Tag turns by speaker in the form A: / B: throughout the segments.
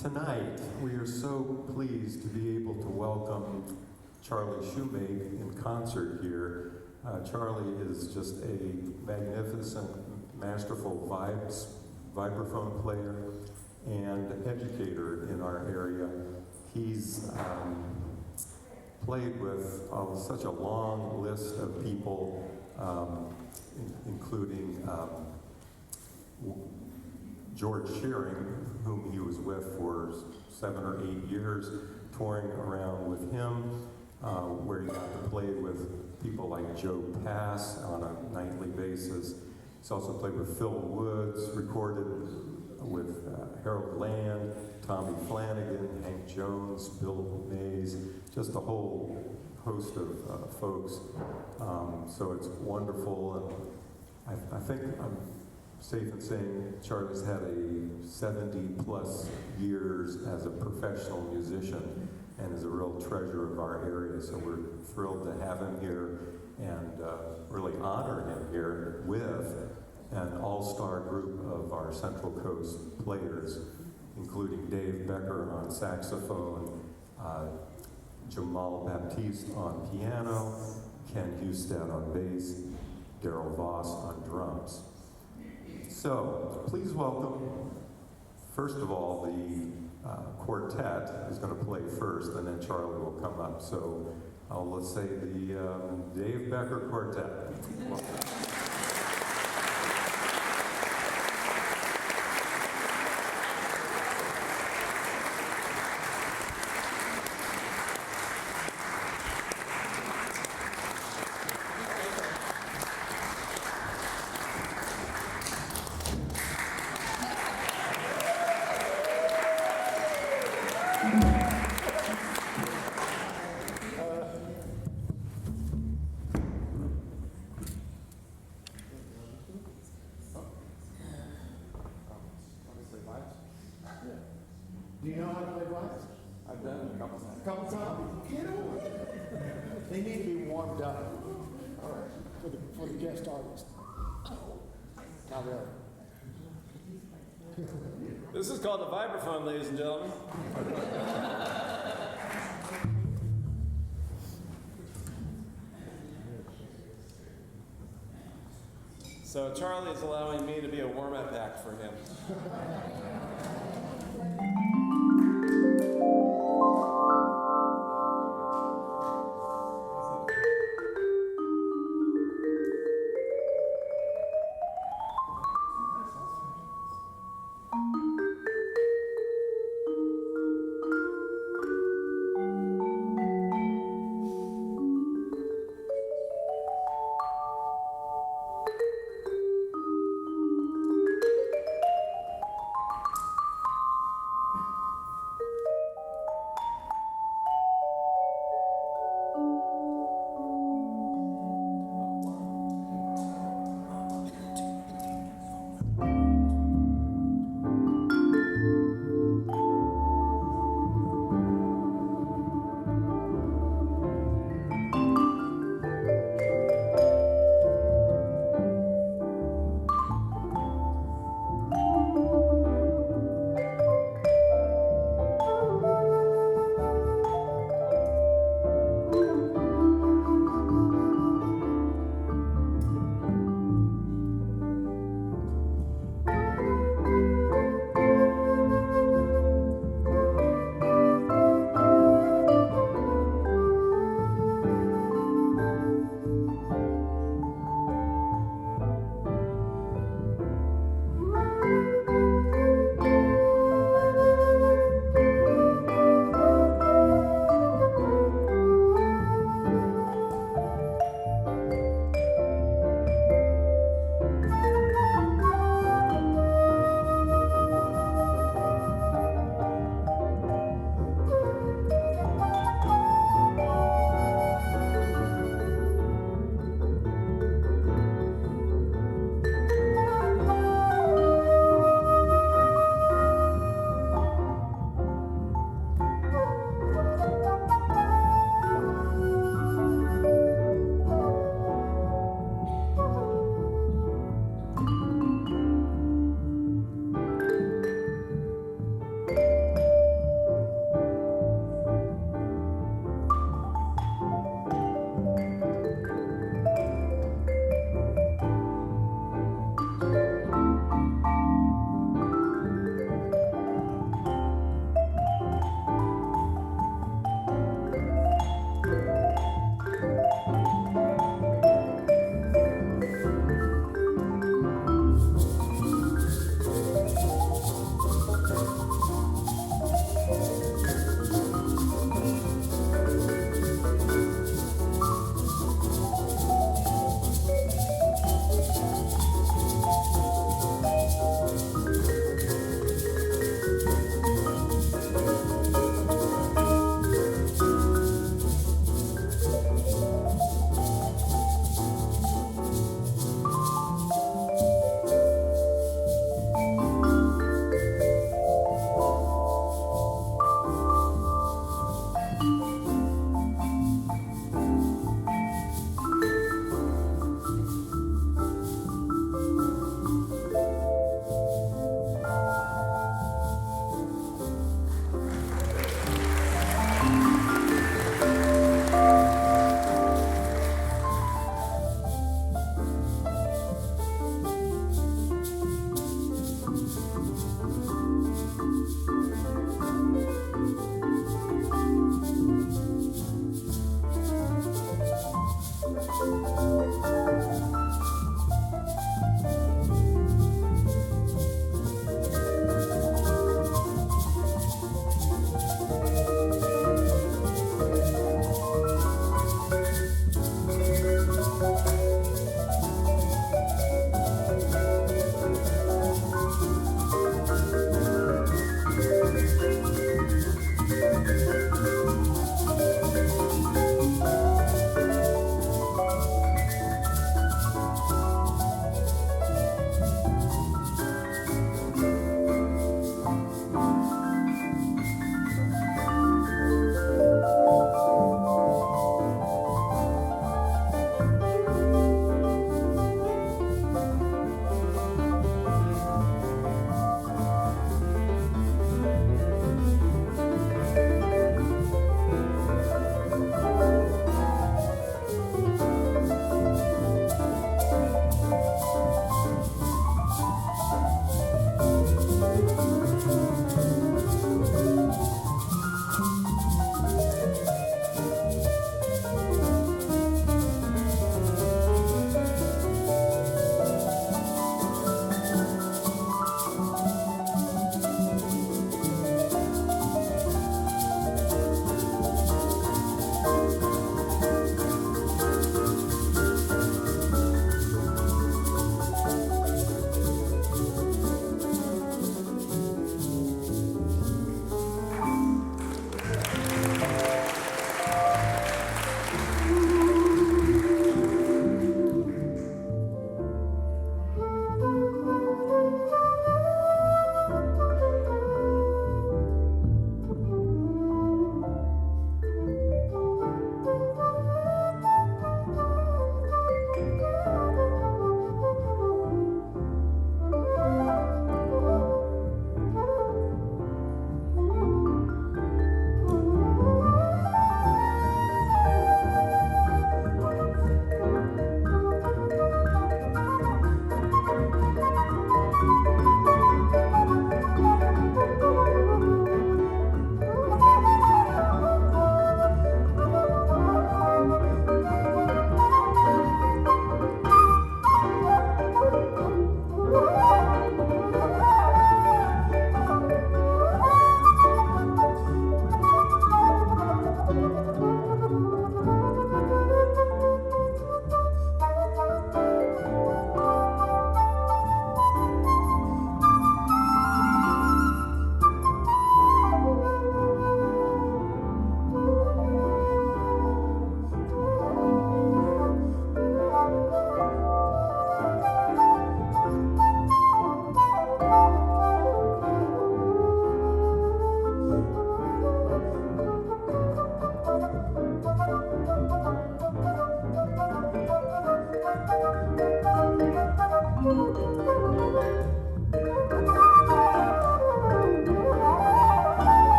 A: Tonight, we are so pleased to be able to welcome Charlie Shoemake in concert here. Charlie is just a magnificent, masterful vibraphone player and educator in our area. He's played with such a long list of people, including George Shearing, whom he was with for 7 or 8 years, touring around with him, where he got to play with people like Joe Pass on a nightly basis. He's also played with Phil Woods, recorded with Harold Land, Tommy Flanagan, Hank Jones, Bill Mays, just a whole host of folks. So it's wonderful, and I think I'm safe in saying Charlie's had a 70-plus years as a professional musician and is a real treasure of our area. So we're thrilled to have him here and really honor him here with an all-star group of our Central Coast players, including Dave Becker on saxophone, Jamaal Baptiste on piano, Ken Hustad on bass, Darrell Voss on drums. So, please welcome, first of all, the quartet is going to play first, and then Charlie will come up. So, let's say the Dave Becker Quartet.
B: Do you know how to play violin?
C: I've done it a couple times.
B: A couple times? Get on it. They need to be warmed up. All right. For the guest artist. Not really.
C: This is called the vibraphone, ladies and gentlemen. So Charlie is allowing me to be a warm-up act for him.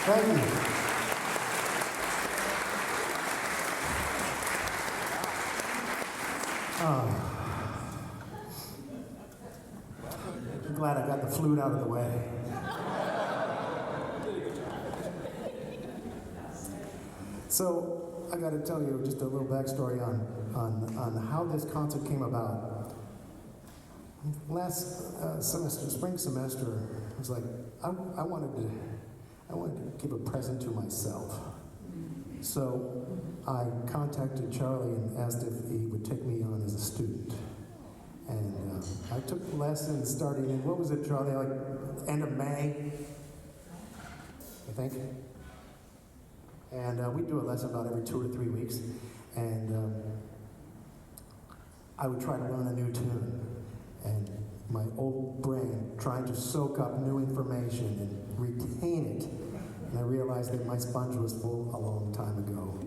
D: Thank you. I'm glad I got the flute out of the way. So I got to tell you just a little backstory on how this concert came about. Last semester, spring semester, I was like, I wanted to give a present to myself. So I contacted Charlie and asked if he would take me on as a student. And I took lessons starting in, what was it, Charlie, like end of May, I think? And we'd do a lesson about every 2 or 3 weeks. And I would try to learn a new tune. And my old brain trying to soak up new information and retain it. And I realized that my sponge was full a long time ago.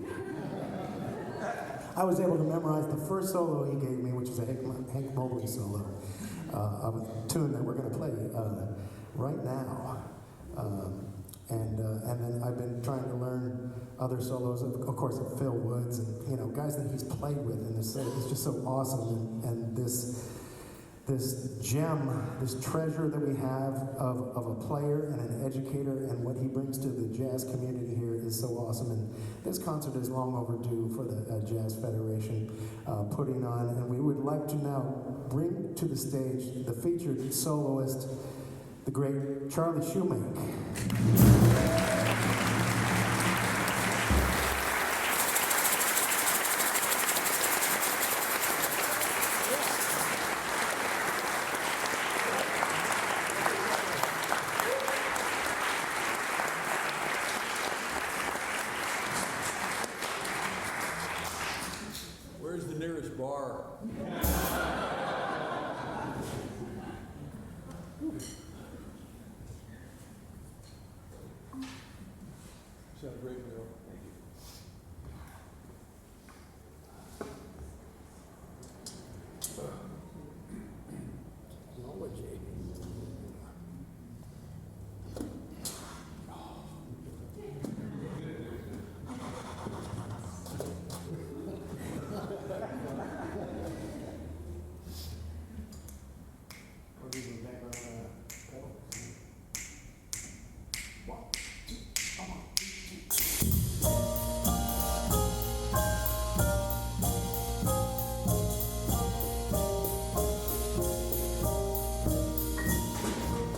D: I was able to memorize the first solo he gave me, which is a Hank Mobley solo, of a tune that we're going to play right now. And then I've been trying to learn other solos, of course, of Phil Woods, and guys that he's played with, and it's just so awesome. And this gem, this treasure that we have of a player and an educator, and what he brings to the jazz community here is so awesome. And this concert is long overdue for the Jazz Federation putting on, and we would like to now bring to the stage the featured soloist, the great Charlie Shoemake.
E: Where's the nearest bar? Sounds great, Bill.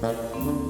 E: Thank you.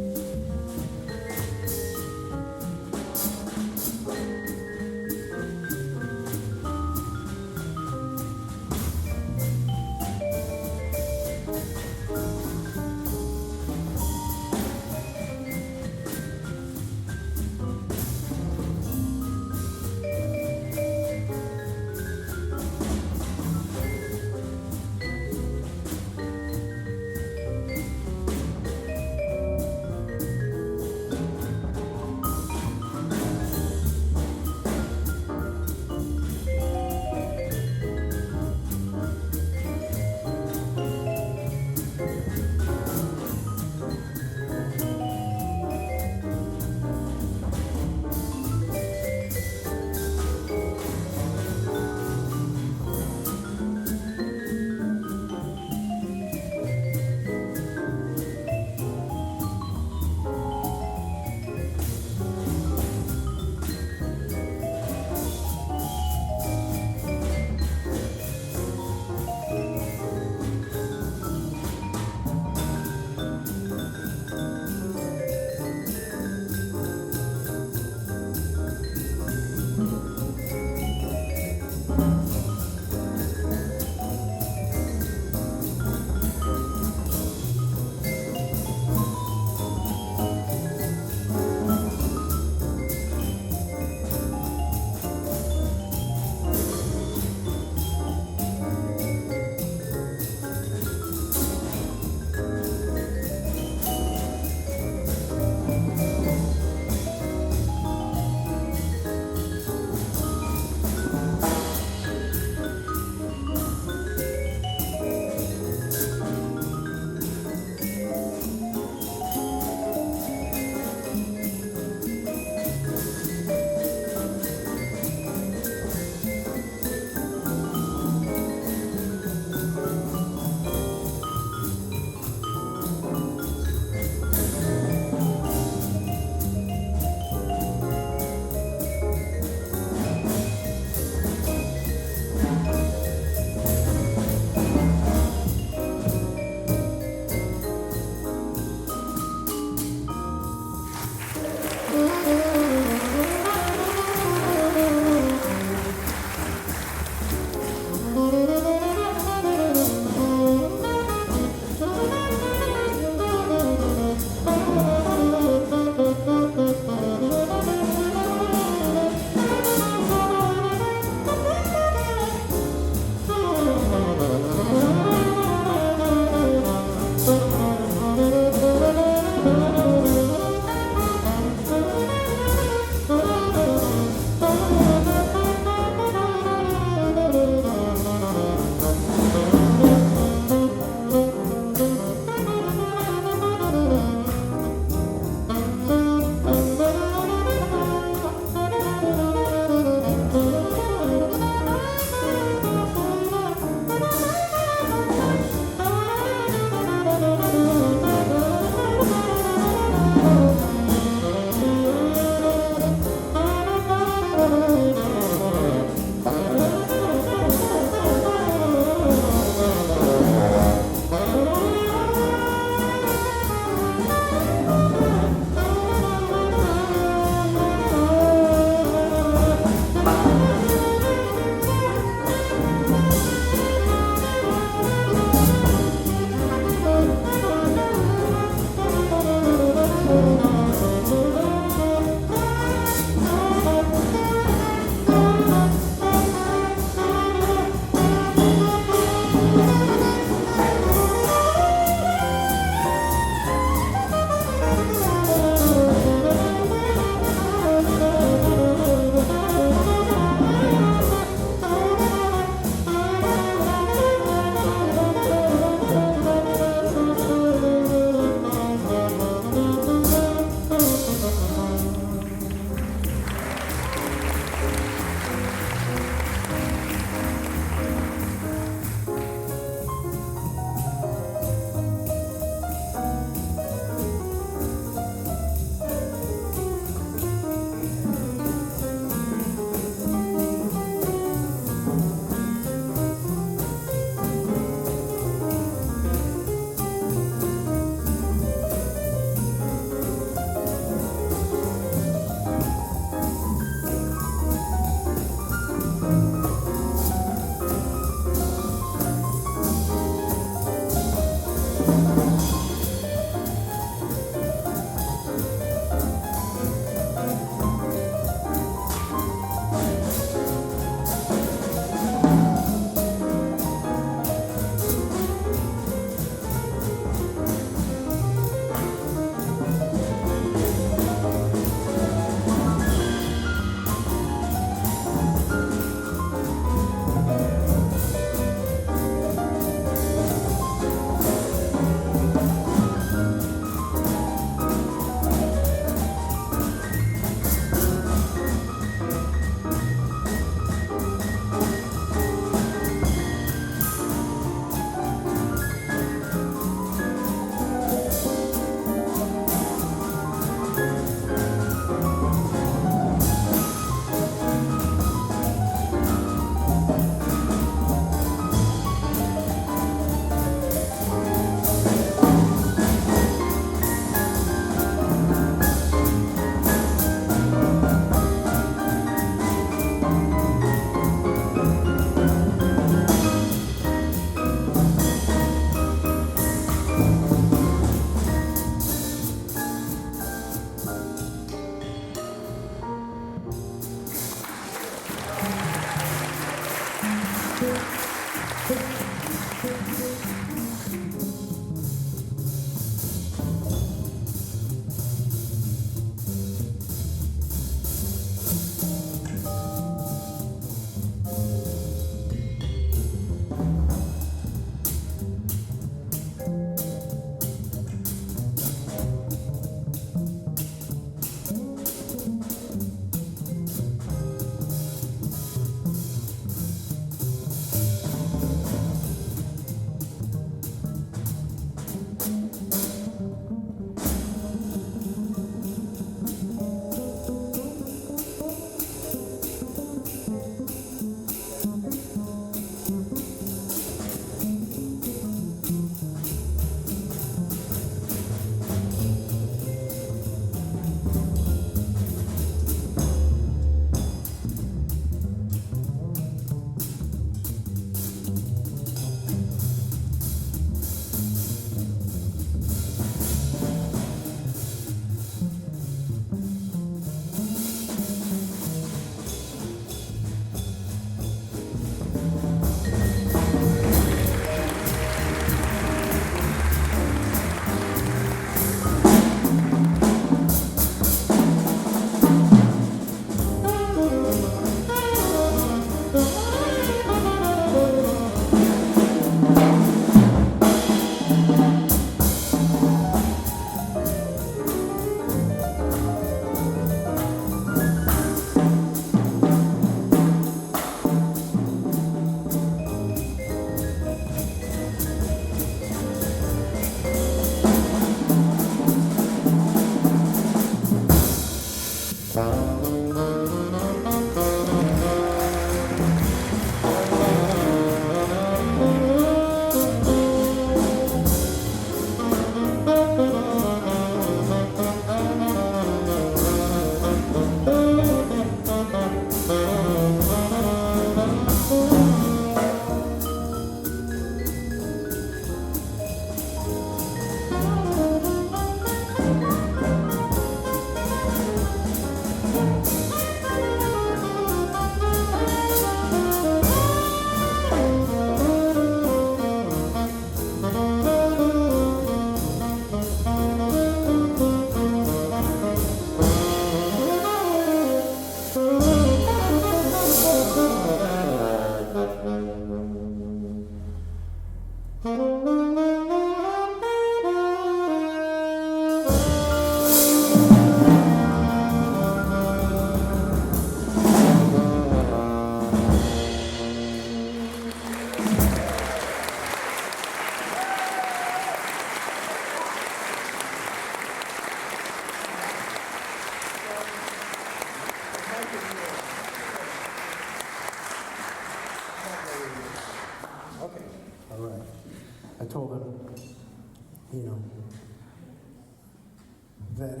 D: that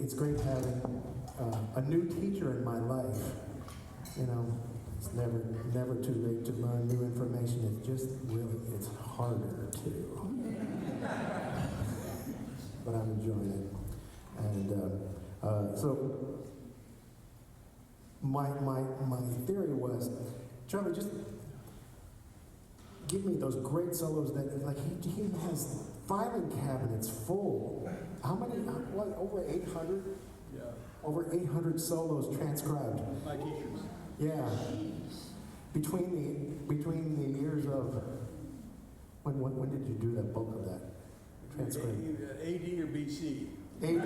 D: it's great having a new teacher in my life. It's never too late to learn new information. It's harder to. But I'm enjoying it. And so my theory was, Charlie, just give me those great solos that, like, he has filing cabinets full. How many? What, over 800?
E: Yeah,
D: Over 800 solos transcribed.
E: my teachers.
D: Yeah. Between the years of when did you do that bulk of that transcript?
E: AD or BC?
D: 80.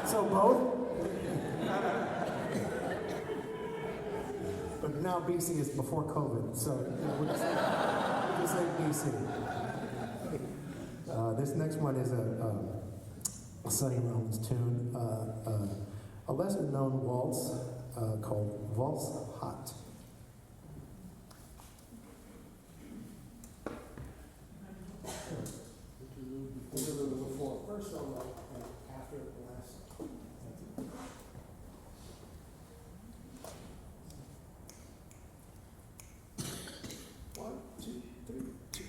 D: So both? But now BC is before COVID, so we'll just say BC. This next one is a Sonny Rollins tune, a lesser-known waltz called Valse Hot. Before first solo and after the last solo. One, two, three, two.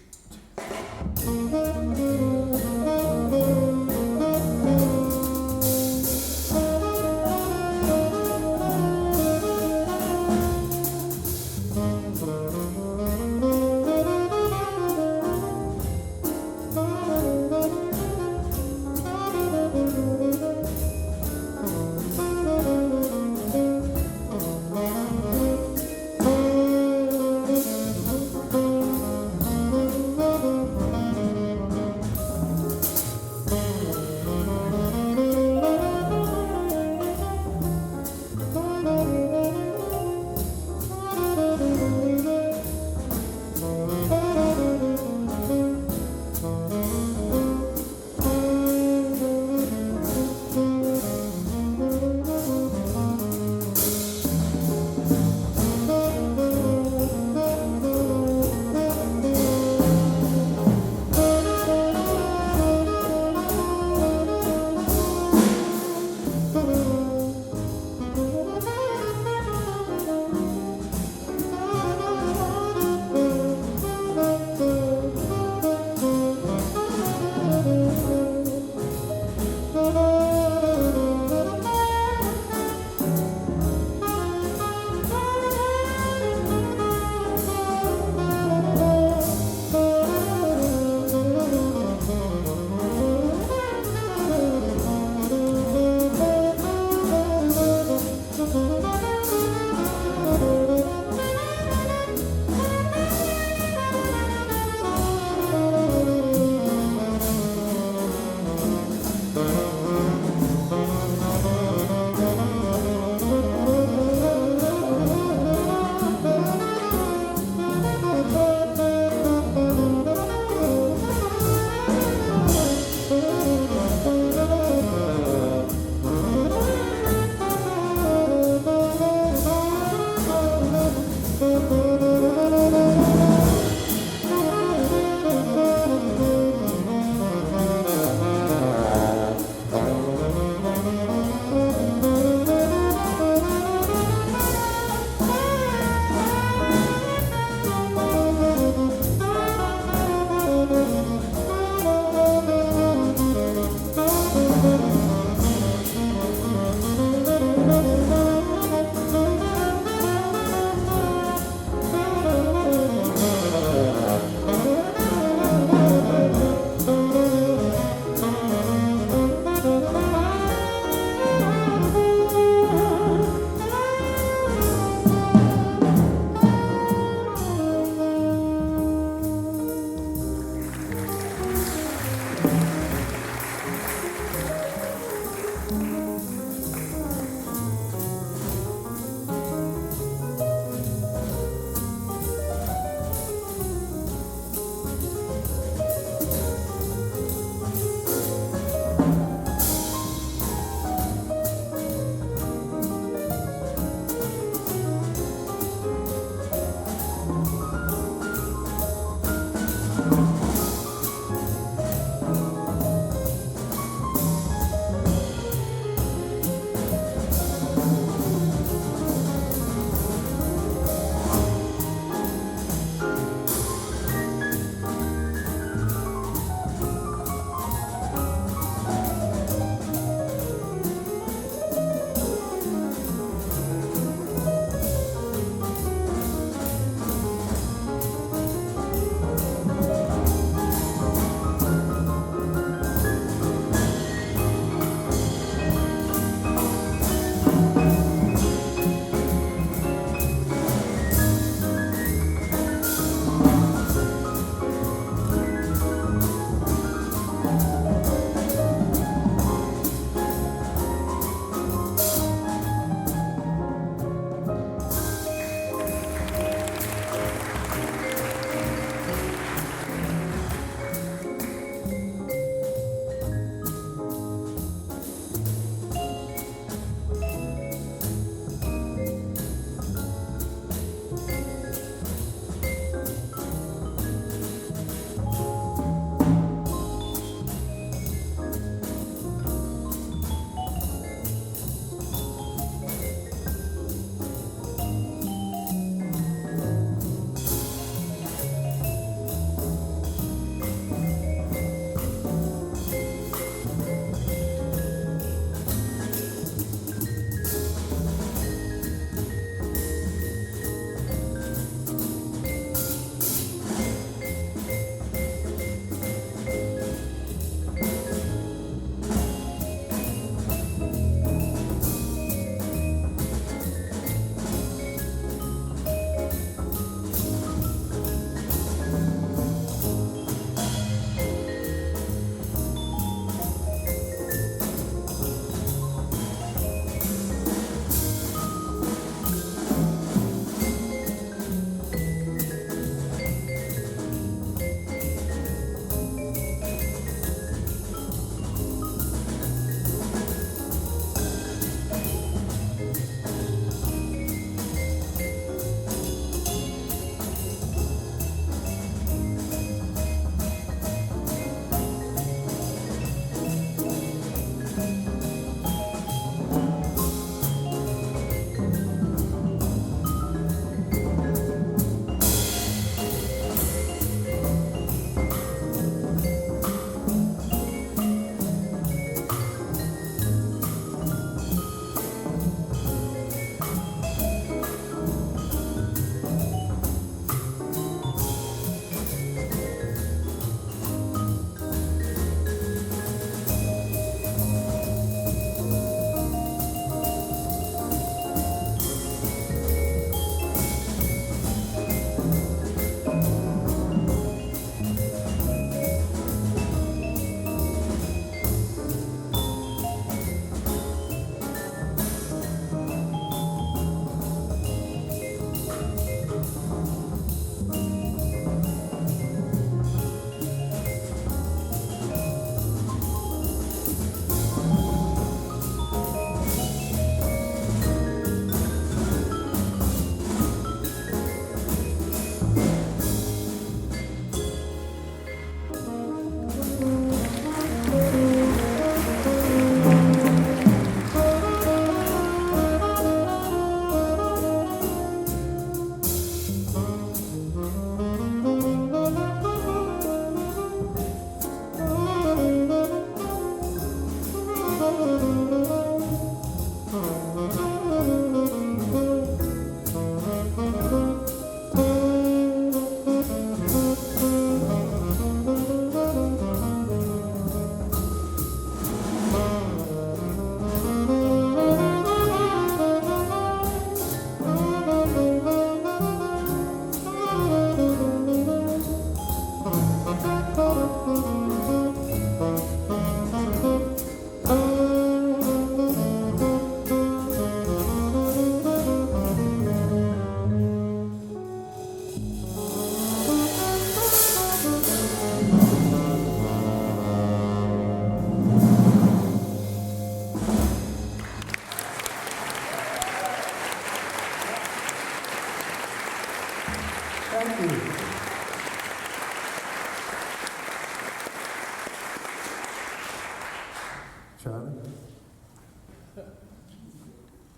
D: Charlie?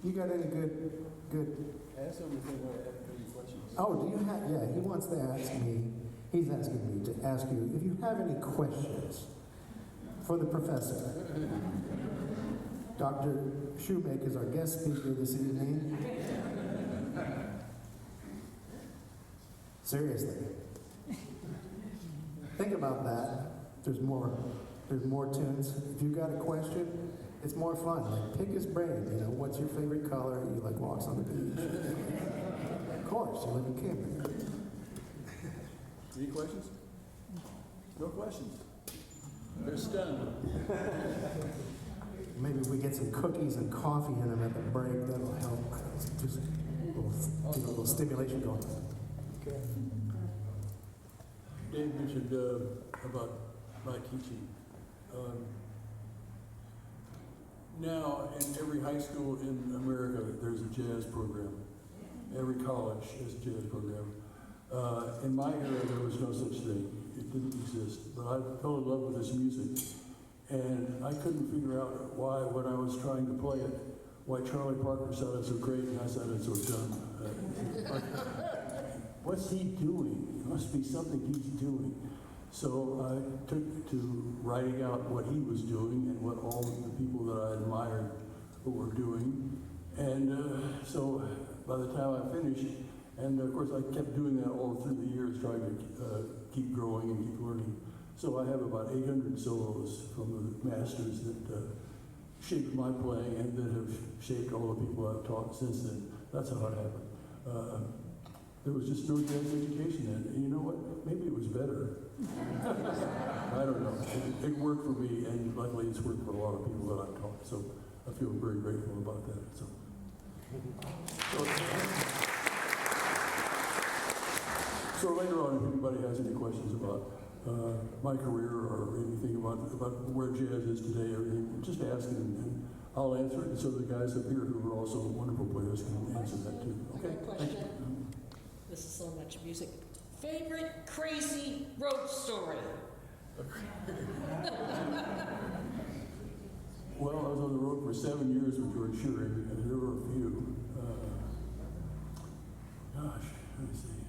D: You got any good?
E: Ask them if they want to ask any questions.
D: Oh, do you have, yeah, he wants to ask me, he's asking me to ask you if you have any questions for the professor. Dr. Shoemake is our guest speaker this evening. Seriously. Think about that. There's more tunes. If you got a question, it's more fun. Like, pick his brain. You know, what's your favorite color? You like walks on the beach. Of course, you live in Cambridge.
E: Any questions? No questions. They're stunned.
D: Maybe we get some cookies and coffee in them at the break. That'll help. Just get a little stimulation going.
E: Okay. Dave mentioned about my teaching. Now, in every high school in America, there's a jazz program. Every college has a jazz program. In my era, there was no such thing. It didn't exist. But I fell in love with this music. And I couldn't figure out why, when I was trying to play it, why Charlie Parker sounded so great and I sounded so dumb. What's he doing? It must be something he's doing. So I took to writing out what he was doing and what all the people that I admired were doing. And so by the time I finished, and of course I kept doing that all through the years, trying to keep growing and keep learning. So I have about 800 solos from the masters that shaped my playing and that have shaped all the people I've taught since then. That's how it happened. There was just no jazz education then. And you know what? Maybe it was better. I don't know. It worked for me, and luckily it's worked for a lot of people that I've taught. So I feel very grateful about that. So later on, if anybody has any questions about my career or anything about where jazz is today, or anything, just ask it, and I'll answer it. So the guys up here who are also wonderful players can answer that too. Okay.
F: Quick question. This is so much music. Favorite crazy road story?
E: Well, I was on the road for 7 years with George Shearing, and there were a few. Gosh, let me see.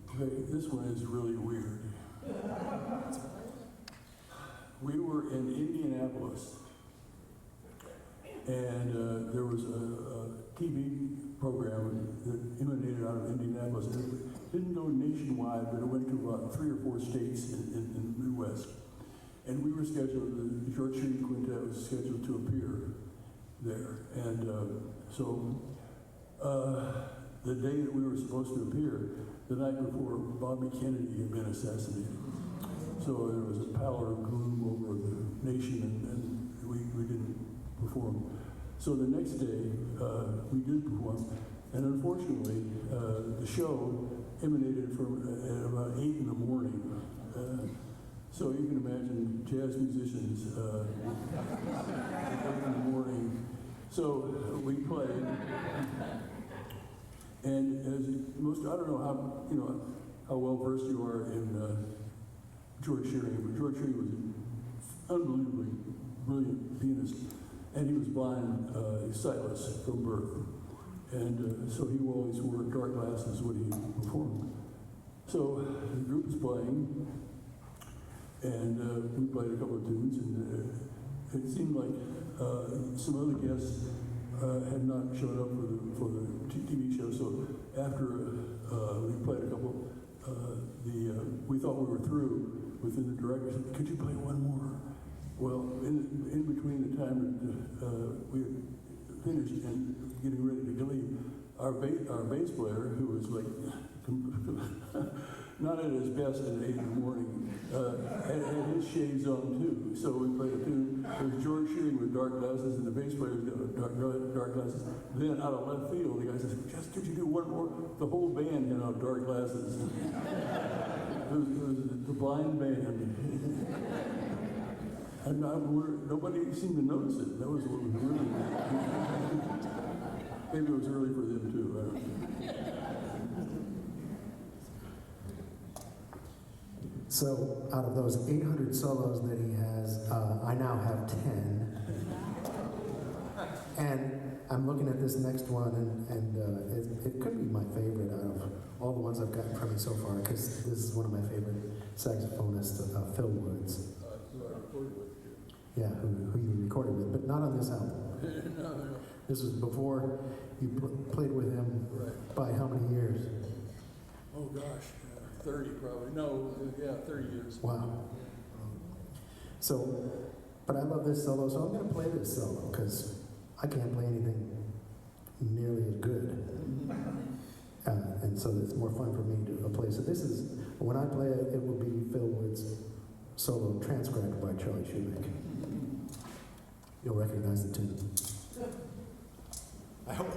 E: Okay, this one is really weird. We were in Indianapolis, and there was a TV program that emanated out of Indianapolis. It didn't go nationwide, but it went to about 3 or 4 states in the Midwest. And we were scheduled, the George Shearing Quintet was scheduled to appear there. And so the day that we were supposed to appear, the night before, Bobby Kennedy had been assassinated. So there was a pallor of gloom over the nation, and we didn't perform. So the next day, we did perform, and unfortunately, the show emanated from at about 8 in the morning. So you can imagine jazz musicians at 8 in the morning. So we played, and as most, I don't know how well versed you are in George Shearing, but George Shearing was an unbelievably brilliant pianist. And he was blind, sightless from birth. And so he always wore dark glasses when he performed. So the group was playing, and we played a couple of tunes, and it seemed like some other guests had not showed up for the TV show. So after we played a couple, we thought we were through within the director said, "Could you play one more?" Well, in between the time that we had finished and getting ready to leave, our bass player, who was like not at his best at 8 in the morning, had his shades on too. So we played a tune. It was George Shearing with dark glasses, and the bass player with dark glasses. Then out of left field, the guy says, "Just could you do one more?" The whole band had on dark glasses. It was the blind band. And nobody seemed to notice it. That was what was really. Maybe it was early for them too. I don't know.
D: So out of those 800 solos that he has, I now have 10. And I'm looking at this next one, and it could be my favorite out of all the ones I've gotten from him so far, because this is one of my favorite saxophonists, Phil Woods.
E: Who I recorded with you.
D: Yeah, who you recorded with, but not on this album.
E: No.
D: This was before you played with him.
E: Right.
D: By how many years?
E: Oh gosh, 30 probably. No, yeah, 30 years.
D: Wow. So, but I love this solo, so I'm going to play this solo because I can't play anything nearly as good. And so it's more fun for me to play. So this is, when I play it, it will be Phil Wood's solo transcribed by Charlie Shoemake. You'll recognize the tune. I hope.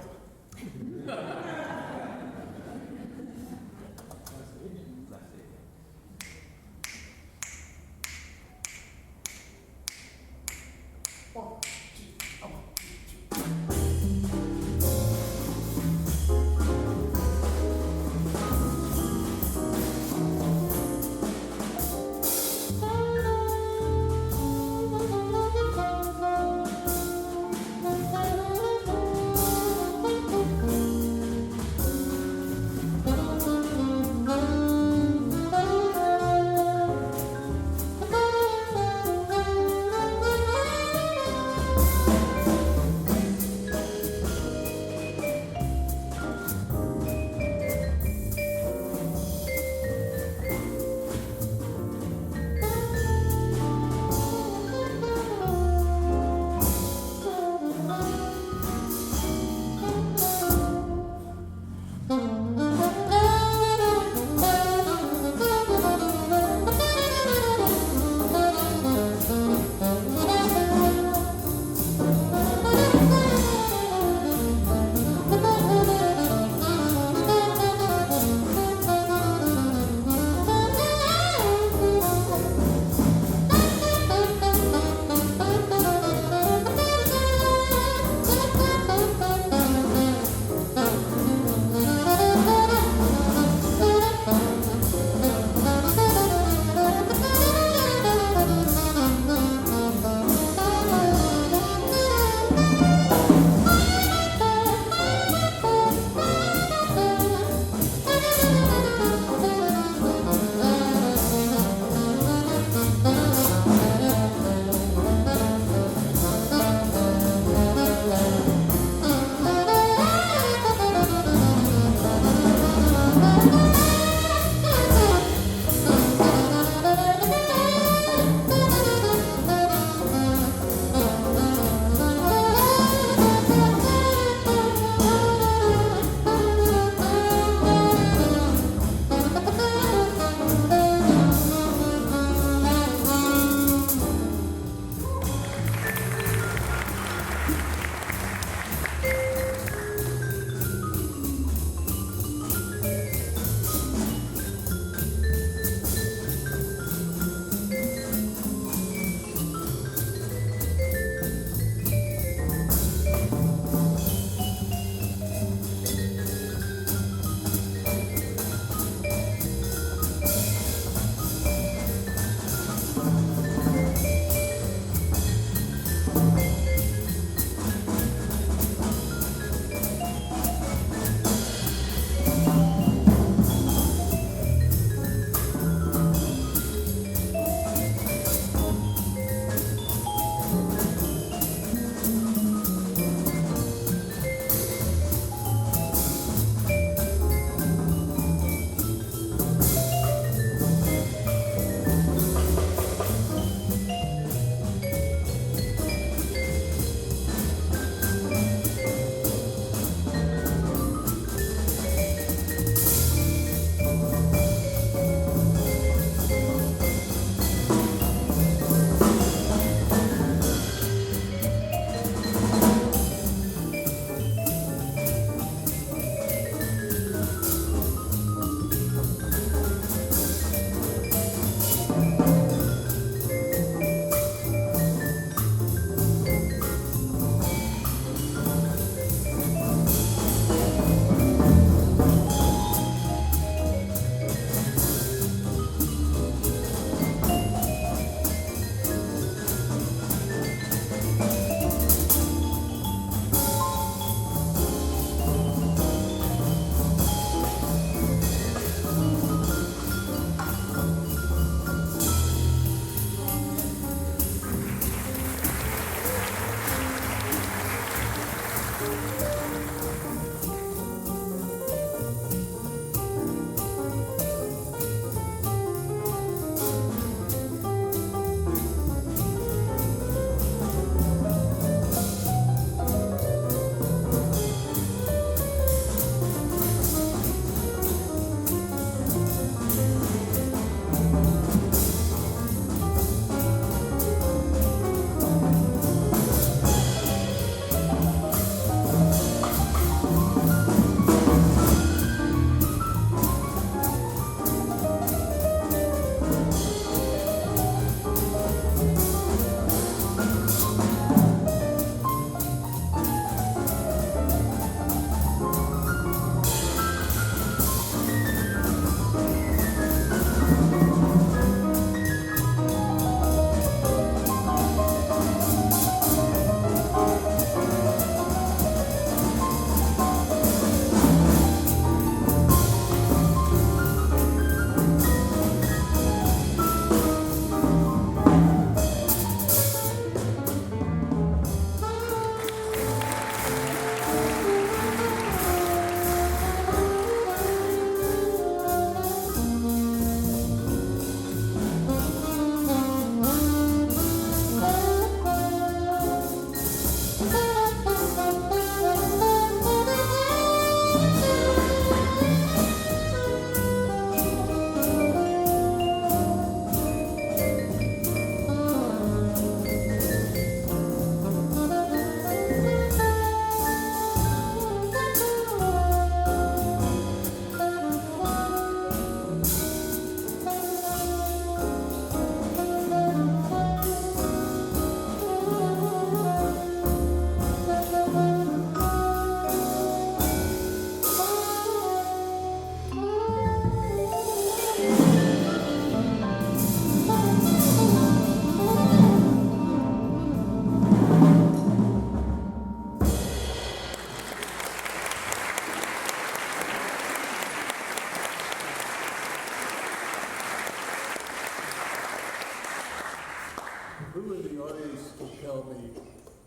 E: me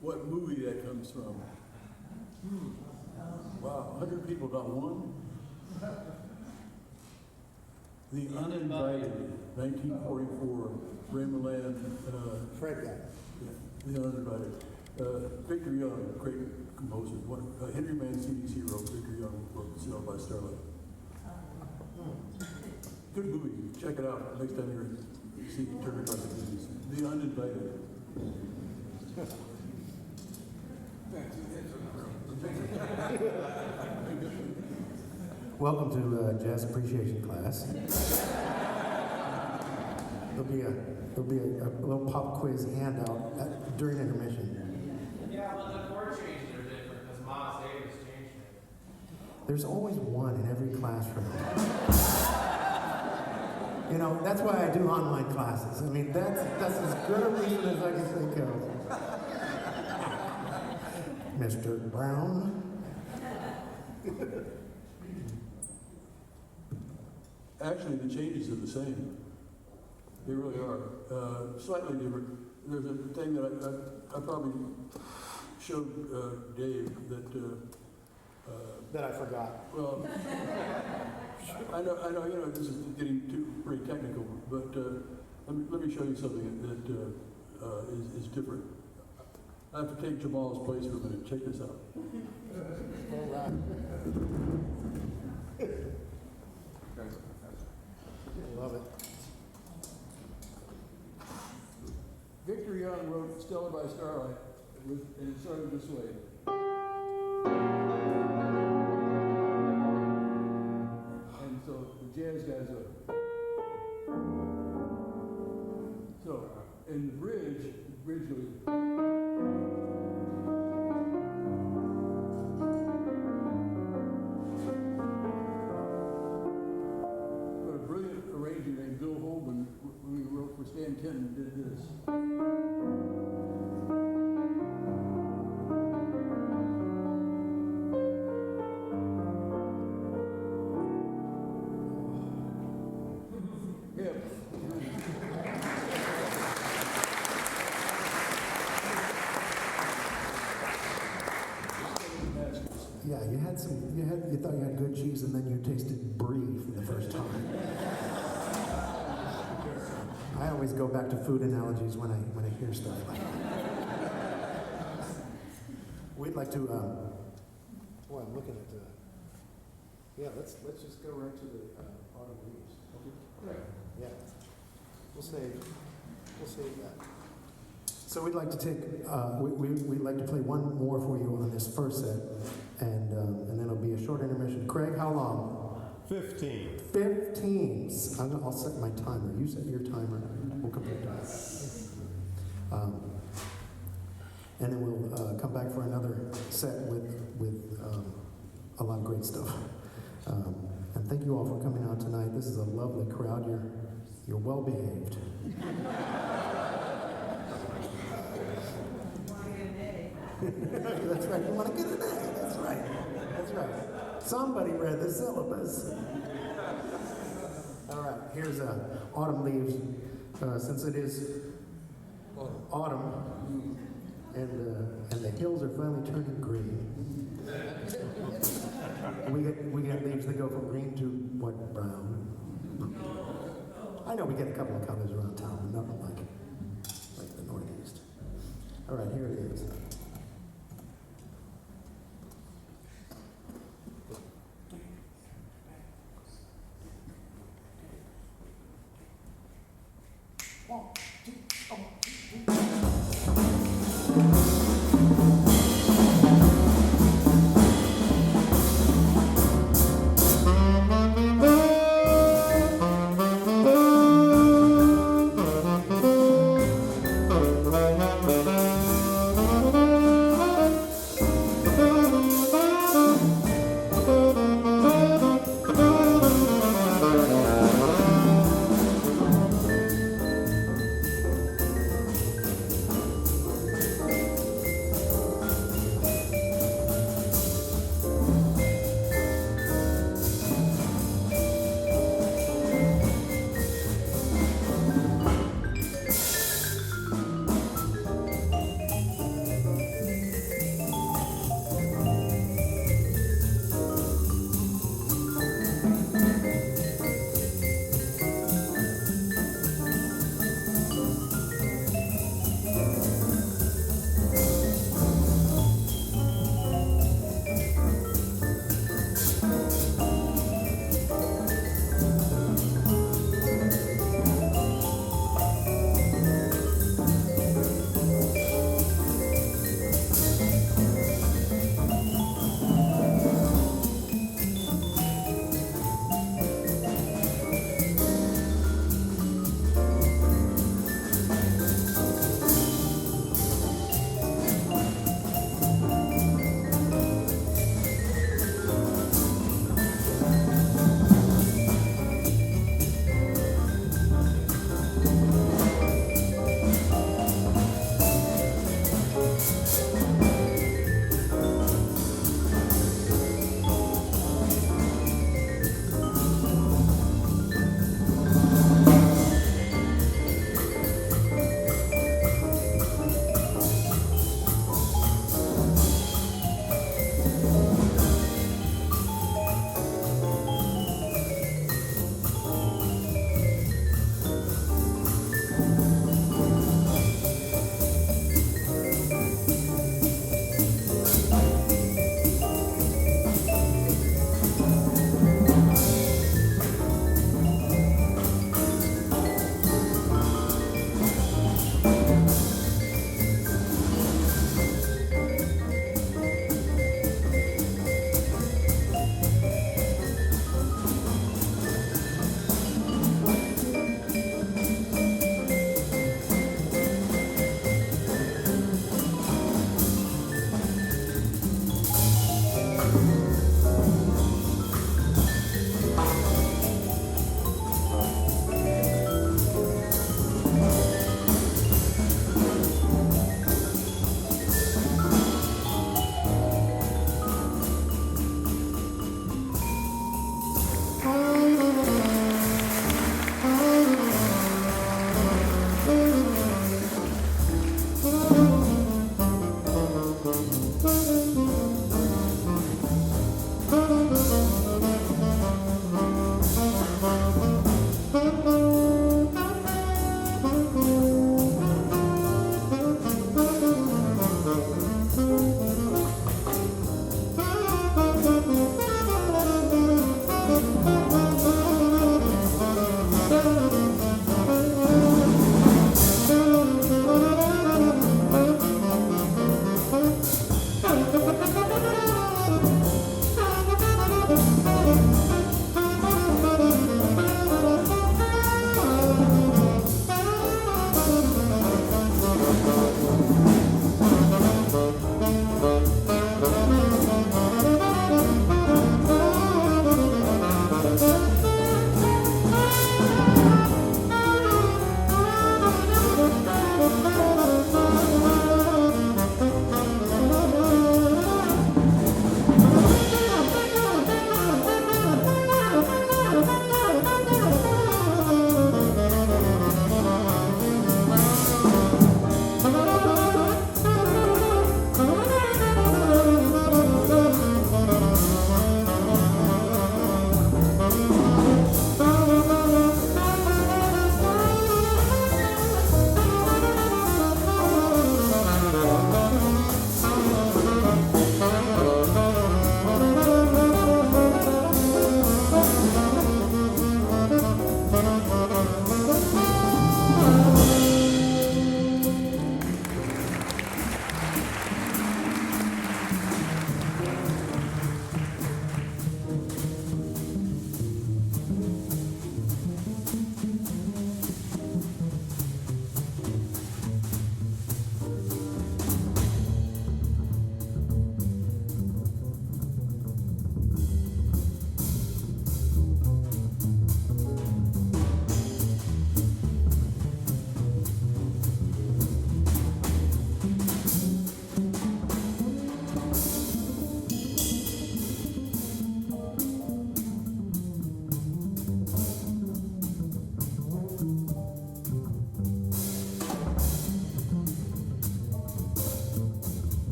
E: what movie that comes from. Wow, 100 people, not one? The Uninvited, 1944, Raymond Land,
B: Fred guy.
E: yeah, The Uninvited. Victor Young, great composer. Henry Mancini's hero, Victor Young, wrote Sailed by Starlight. Good movie. Check it out next time you see Turner Classic Movies. The Uninvited.
D: Welcome to jazz appreciation class. There'll be a little pop quiz handout during intermission.
G: Yeah, well, the chord changes are different because Miles Davis changed it.
D: There's always one in every classroom. You know, that's why I do online classes. I mean, that's as good a reason as I can think of. Mr. Brown.
E: Actually, the changes are the same. They really are. Slightly different. There's a thing that I probably showed Dave
B: That I forgot.
E: well, I know, you know, this is getting pretty technical, but let me show you something that is different. I have to take Jamal's place for a minute. Check this out.
B: All right. Love it.
E: Victor Young wrote Stella by Starlight, and it started this way. And so the jazz guys are. So, in the bridge goes. But a brilliant arranger named Bill Holman, when he wrote for Stan Kenton, did this.
D: Yeah, you thought you had good cheese and then you tasted brie for the first time. I always go back to food analogies when I hear stuff like that. We'd like to,
B: Boy, I'm looking at the. Yeah, let's just go right to the autumn leaves. Okay? Yeah. We'll save that.
D: so we'd like to take, we'd like to play one more for you on this first set, and then it'll be a short intermission. Craig, how long?
A: 15.
D: 15. I'll set my timer. You set your timer. We'll compare time. And then we'll come back for another set with a lot of great stuff. And thank you all for coming out tonight. This is a lovely crowd. You're well behaved. That's right. You want to get an A. That's right. That's right. Somebody read the syllabus. All right. Here's Autumn Leaves. Since it is autumn, and the hills are finally turning green. We get leaves that go from green to what, brown. I know we get a couple of colors around town, but nothing like the Northeast. All right, here it is.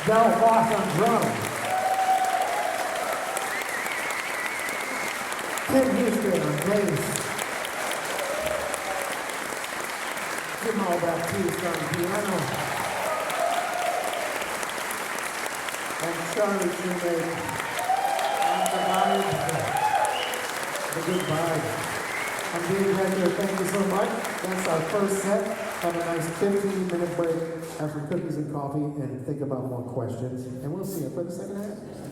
B: Darrell Voss on drums. Ken Houston on bass. Jamaal Baptiste on piano. And Charlie Shoemake on the vibe. The good vibe. I'm Dave Becker. Thank you so much. That's our first set. Have a nice 15-minute break, have some cookies and coffee, and think about more questions. And we'll see you for the second half.